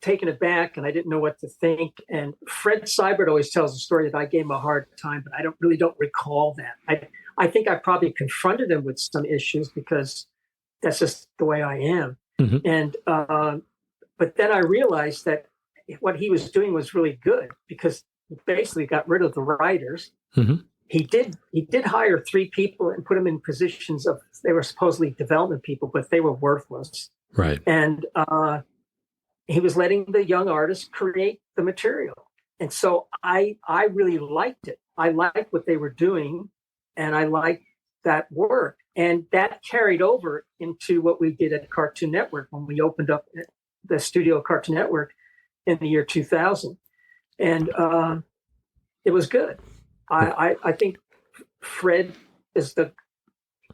taken aback and I didn't know what to think. And Fred Seibert always tells the story that I gave him a hard time, but I don't recall that. I think I probably confronted him with some issues because that's just the way I am. Mm-hmm. And but then I realized that what he was doing was really good because he basically got rid of the writers. Mm-hmm. He did hire 3 people and put them in positions of, they were supposedly development people, but they were worthless. Right. And he was letting the young artists create the material. And so I really liked it. I liked what they were doing, and I liked that work. And that carried over into what we did at Cartoon Network when we opened up the studio Cartoon Network in the year 2000. And it was good. I think Fred is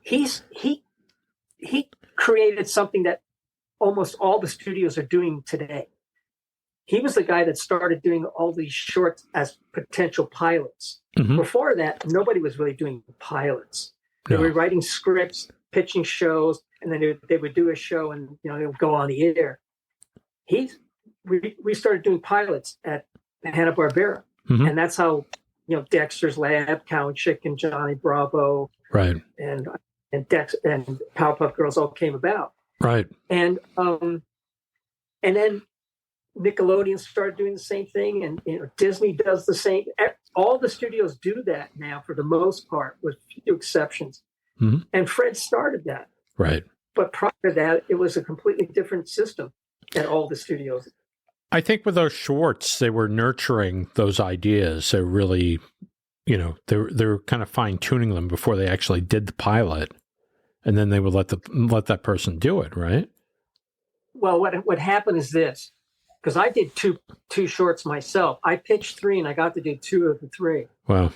he created something that almost all the studios are doing today. He was the guy that started doing all these shorts as potential pilots. Mm-hmm. Before that, nobody was really doing pilots. They were writing scripts, pitching shows, and then they would do a show and they would go on the air. We started doing pilots at Hanna-Barbera. Mm-hmm. And that's how Dexters Lab, Cow and Chick, and Johnny Bravo, right, and Powerpuff Girls all came about. Right. And then Nickelodeon started doing the same thing, and Disney does the same. All the studios do that now for the most part, with few exceptions. Mm-hmm. And Fred started that. Right. But prior to that, it was a completely different system at all the studios. I think with those shorts, they were nurturing those ideas. They really, they're kind of fine tuning them before they actually did the pilot, and then they would let that person do it, right? Well, what happened is this, because I did two shorts myself. I pitched 3, and I got to do 2 of the 3. Wow.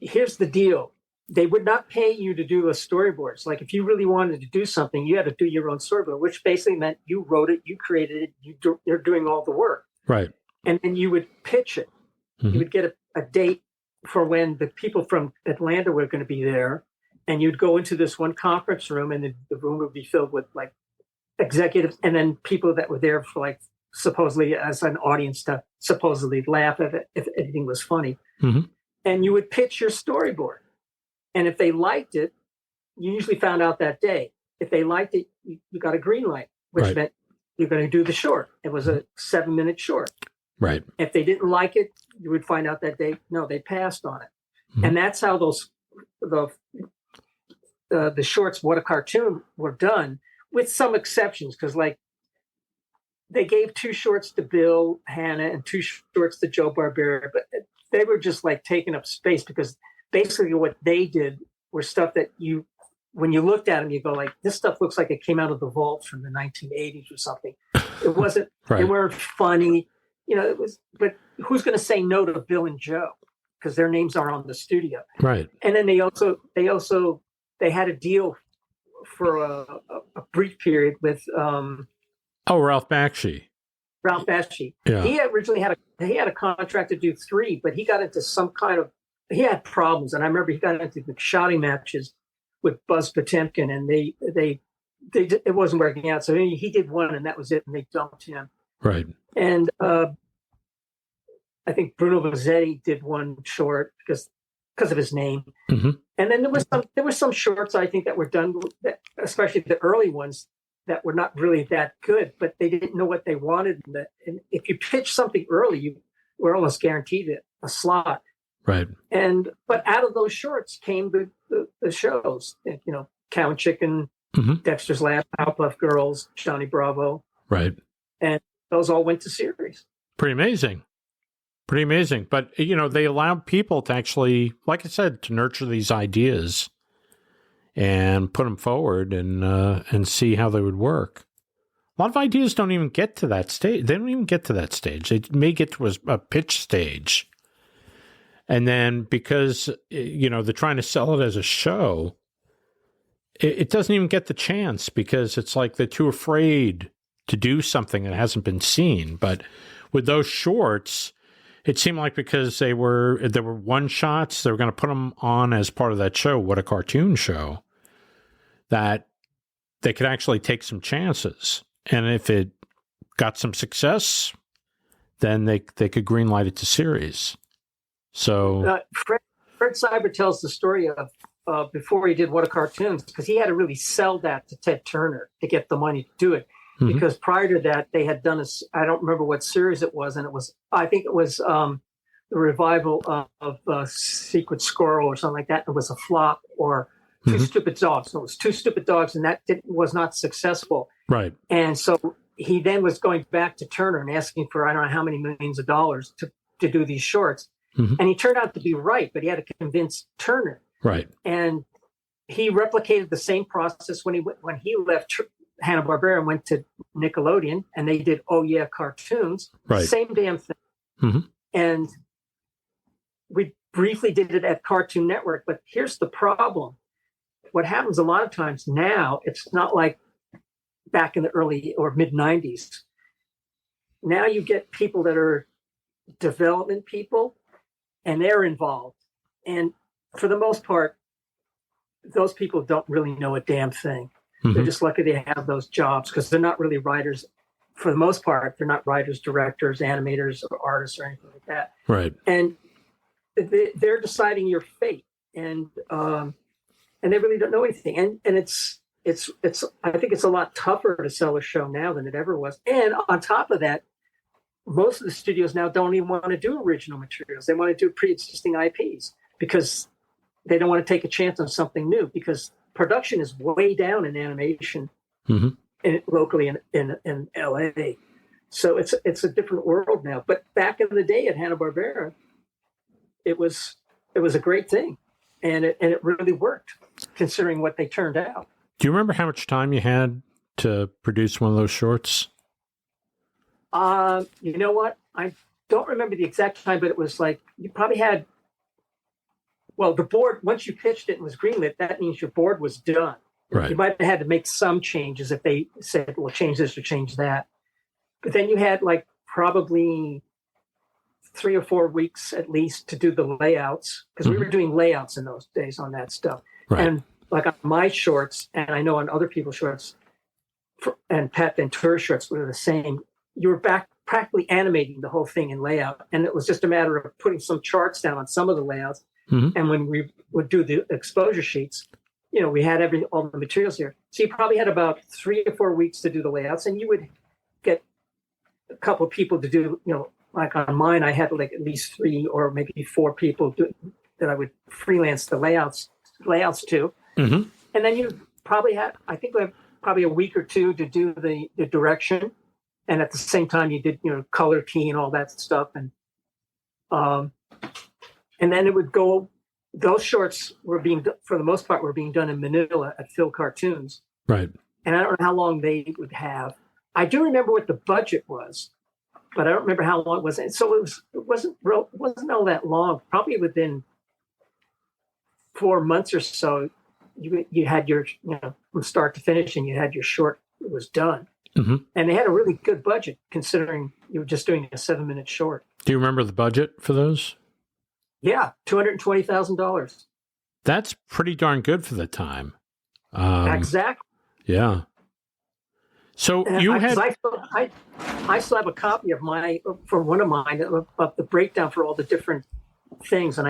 Here's the deal. They would not pay you to do the storyboards. Like, if you really wanted to do something, you had to do your own storyboard, which basically meant you wrote it, you created it, you're doing all the work. Right. And then you would pitch it. Mm-hmm. You would get a date for when the people from Atlanta were going to be there. And you'd go into this one conference room, and the room would be filled with like executives and then people that were there for like supposedly as an audience to supposedly laugh at it if anything was funny. Mm-hmm. And you would pitch your storyboard. And if they liked it, you usually found out that day. If they liked it, you got a green light, which meant you're going to do the short. It was a 7-minute short. Right. If they didn't like it, you would find out that day, no, they passed on it. Mm-hmm. And that's how the shorts, What a Cartoon, were done, with some exceptions. Because like they gave 2 shorts to Bill Hanna and 2 shorts to Joe Barbera, but they were just like taking up space, because basically what they did were stuff that when you looked at them, you go like, this stuff looks like it came out of the vault from the 1980s or something. It wasn't, They weren't funny, it was, but who's going to say no to Bill and Joe? Because their names are on the studio. Right. And then they had a deal for a brief period with, Ralph Bakshi. Ralph Bakshi. Yeah. He originally had a contract to do 3, but he got into he had problems, and I remember he got into the shouting matches with Buzz Potemkin, and they it wasn't working out. So he did 1, and that was it, and they dumped him. Right. And I think Bruno Mazzetti did 1 short because of his name. Mm-hmm. And then there were some shorts I think that were done, especially the early ones, that were not really that good, but they didn't know what they wanted. And if you pitch something early, you were almost guaranteed a slot. Right. But out of those shorts came the shows, Cow and Chicken, mm-hmm. Dexters Lab, Powerpuff Girls, Johnny Bravo. Right. And those all went to series. Pretty amazing. But, they allowed people to actually, like I said, to nurture these ideas and put them forward and see how they would work. A lot of ideas don't even get to that stage. They don't even get to that stage. They may get to a pitch stage. And then because, they're trying to sell it as a show, it doesn't even get the chance, because it's like they're too afraid to do something that hasn't been seen. But with those shorts, it seemed like because there were one-shots, they were going to put them on as part of that show, What a Cartoon Show, that they could actually take some chances. And if it got some success, then they could greenlight it to series. So Fred Cyber tells the story of before he did What a Cartoons, because he had to really sell that to Ted Turner to get the money to do it. Mm-hmm. Because prior to that, they had done I don't remember what series it was, and I think it was the revival of Secret Squirrel or something like that. It was a flop, or Two mm-hmm. Stupid Dogs. So it was Two Stupid Dogs, and that was not successful. Right. And so he then was going back to Turner and asking for I don't know how many millions of dollars to do these shorts. Mm-hmm. And he turned out to be right, but he had to convince Turner. Right. And he replicated the same process when he left Hanna-Barbera and went to Nickelodeon, and they did Oh Yeah Cartoons. Right. Same damn thing. Mm-hmm. And we briefly did it at Cartoon Network, but here's the problem. What happens a lot of times now, it's not like back in the early or mid-90s. Now you get people that are development people, and they're involved. And for the most part, those people don't really know a damn thing. Mm-hmm. They're just lucky they have those jobs, because they're not really writers. For the most part, they're not writers, directors, animators, or artists, or anything like that. Right. And they're deciding your fate, and they really don't know anything. And it's I think it's a lot tougher to sell a show now than it ever was. And on top of that, most of the studios now don't even want to do original materials. They want to do pre-existing IPs because they don't want to take a chance on something new, because production is way down in animation locally in LA. So it's a different world now. But back in the day at Hanna-Barbera, it was a great thing, and it really worked considering what they turned out. Do you remember how much time you had to produce one of those shorts? You know what? I don't remember the exact time, but it was like you probably had. Well, the board, once you pitched it and was greenlit, that means your board was done. Right. You might have had to make some changes if they said, well, change this or change that. But then you had like probably 3 or 4 weeks at least to do the layouts, because we were doing layouts in those days on that stuff. Right. And like on my shorts, and I know on other people's shorts, and Pat Ventura shorts were the same. You were practically animating the whole thing in layout. And it was just a matter of putting some charts down on some of the layouts. And when we would do the exposure sheets, you know, we had all the materials here. So you probably had about 3 or 4 weeks to do the layouts, and you would get a couple of people to do, you know, like on mine, I had like at least 3 or maybe 4 people that I would freelance the layouts to. And then you probably had, I think we have probably a week or 2 to do the direction. And at the same time, you did, you know, color key and all that stuff. And then it would go, those shorts were for the most part, were being done in Manila at Phil Cartoons. Right. And I don't know how long they would have. I do remember what the budget was, but I don't remember how long it was. And so it wasn't all that long. Probably within 4 months or so, you had your, you know, from start to finish, and you had your short, it was done. And they had a really good budget considering you were just doing a 7-minute short. Do you remember the budget for those? Yeah, $220,000. That's pretty darn good for the time. Exactly. Yeah. So I still have a copy of one of mine of the breakdown for all the different things, and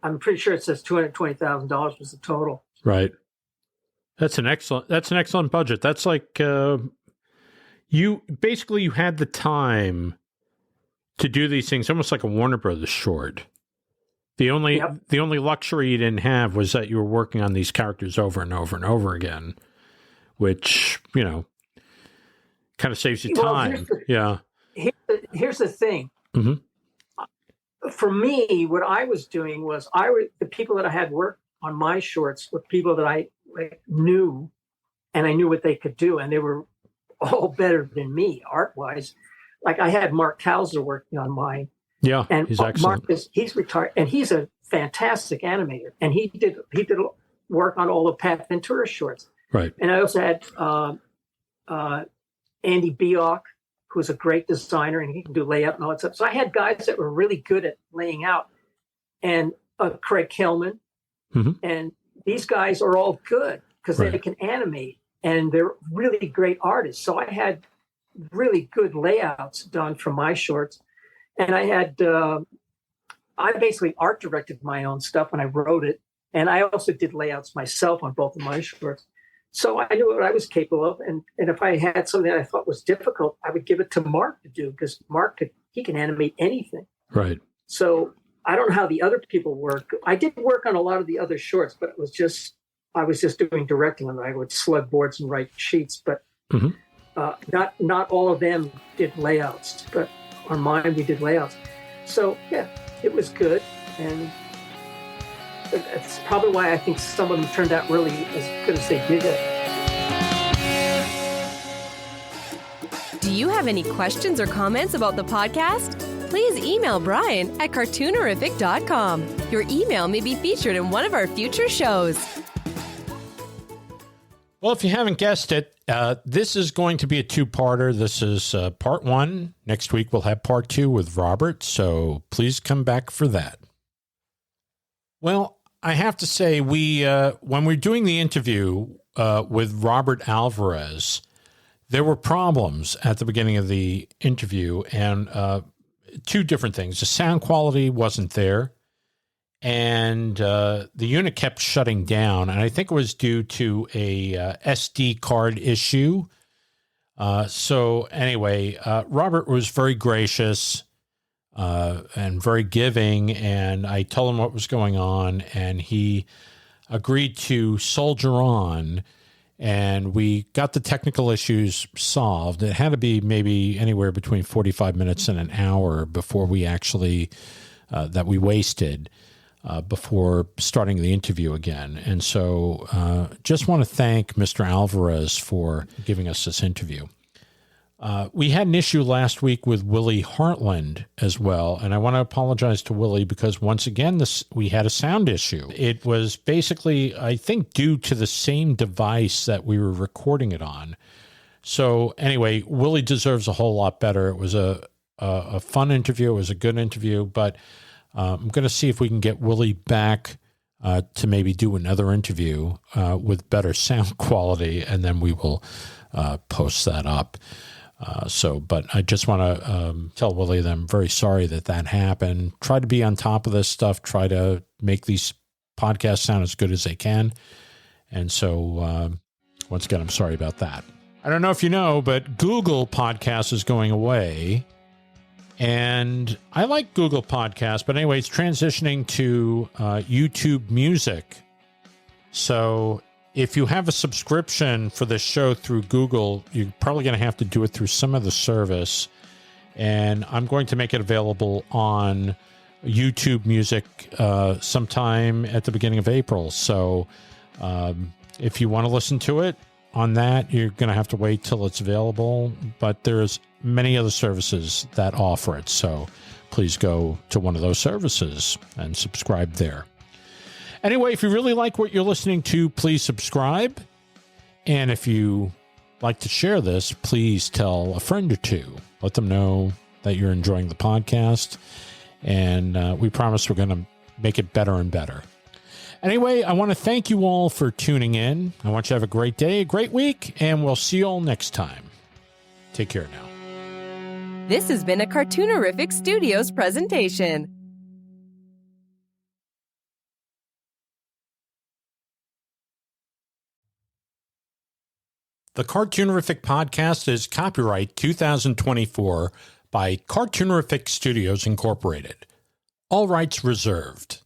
I'm pretty sure it says $220,000 was the total. Right. That's an excellent budget. That's like you had the time to do these things, almost like a Warner Brothers short. The only luxury you didn't have was that you were working on these characters over and over and over again, which, you know, kind of saves you time. Here's the thing. For me, what I was doing was the people that I had worked on my shorts were people that I knew, and I knew what they could do, and they were all better than me art-wise. Like I had Mark Towser working on mine. Yeah, and he's excellent. Mark he's retired, and he's a fantastic animator. And he did work on all of Pat Ventura shorts. Right. And I also had Andy Bioch, who's a great designer, and he can do layout and all that stuff. So I had guys that were really good at laying out, and Craig Kellman, and these guys are all good because they can animate, and they're really great artists. So I had really good layouts done for my shorts. And I had, I basically art directed my own stuff when I wrote it. And I also did layouts myself on both of my shorts. So I knew what I was capable of. And if I had something that I thought was difficult, I would give it to Mark to do, because Mark he can animate anything. Right. So I don't know how the other people work. I did work on a lot of the other shorts, but I was just doing directing, and I would slug boards and write sheets, but not all of them did layouts, but on mine, we did layouts. So, yeah, it was good. And that's probably why I think some of them turned out really as good as they did. Do you have any questions or comments about the podcast? Please email Brian at CARTOONERIFIC.com. Your email may be featured in one of our future shows. Well, if you haven't guessed it, this is going to be a two-parter. This is part 1. Next week, we'll have part 2 with Robert, so please come back for that. Well, I have to say, when we're doing the interview with Robert Alvarez, there were problems at the beginning of the interview, and 2 different things. The sound quality wasn't there, and the unit kept shutting down. And I think it was due to a SD card issue. So anyway, Robert was very gracious and very giving, and I told him what was going on, and he agreed to soldier on, and we got the technical issues solved. It had to be maybe anywhere between 45 minutes and an hour before we actually, that we wasted before starting the interview again. And so just want to thank Mr. Alvarez for giving us this interview. We had an issue last week with Willie Hartland as well, and I want to apologize to Willie because once again we had a sound issue. It was basically, I think, due to the same device that we were recording it on. So anyway, Willie deserves a whole lot better. It was a fun interview. It was a good interview, but I'm going to see if we can get Willie back to maybe do another interview with better sound quality, and then we will post that up. But I just want to tell Willie that I'm very sorry that happened. Try to be on top of this stuff. Try to make these podcasts sound as good as they can. And so, once again, I'm sorry about that. I don't know if you know, but Google Podcasts is going away. And I like Google Podcasts, but anyway, it's transitioning to YouTube Music. So if you have a subscription for this show through Google, you're probably going to have to do it through some other service. And I'm going to make it available on YouTube Music sometime at the beginning of April. So if you want to listen to it on that, you're going to have to wait till it's available. But there's many other services that offer it. So please go to one of those services and subscribe there. Anyway, if you really like what you're listening to, please subscribe. And if you like to share this, please tell a friend or two. Let them know that you're enjoying the podcast. And we promise we're going to make it better and better. Anyway, I want to thank you all for tuning in. I want you to have a great day, a great week, and we'll see you all next time. Take care now. This has been a Cartoonerific Studios presentation. The Cartoonerific podcast is copyright 2024 by Cartoonerific Studios Incorporated. All rights reserved.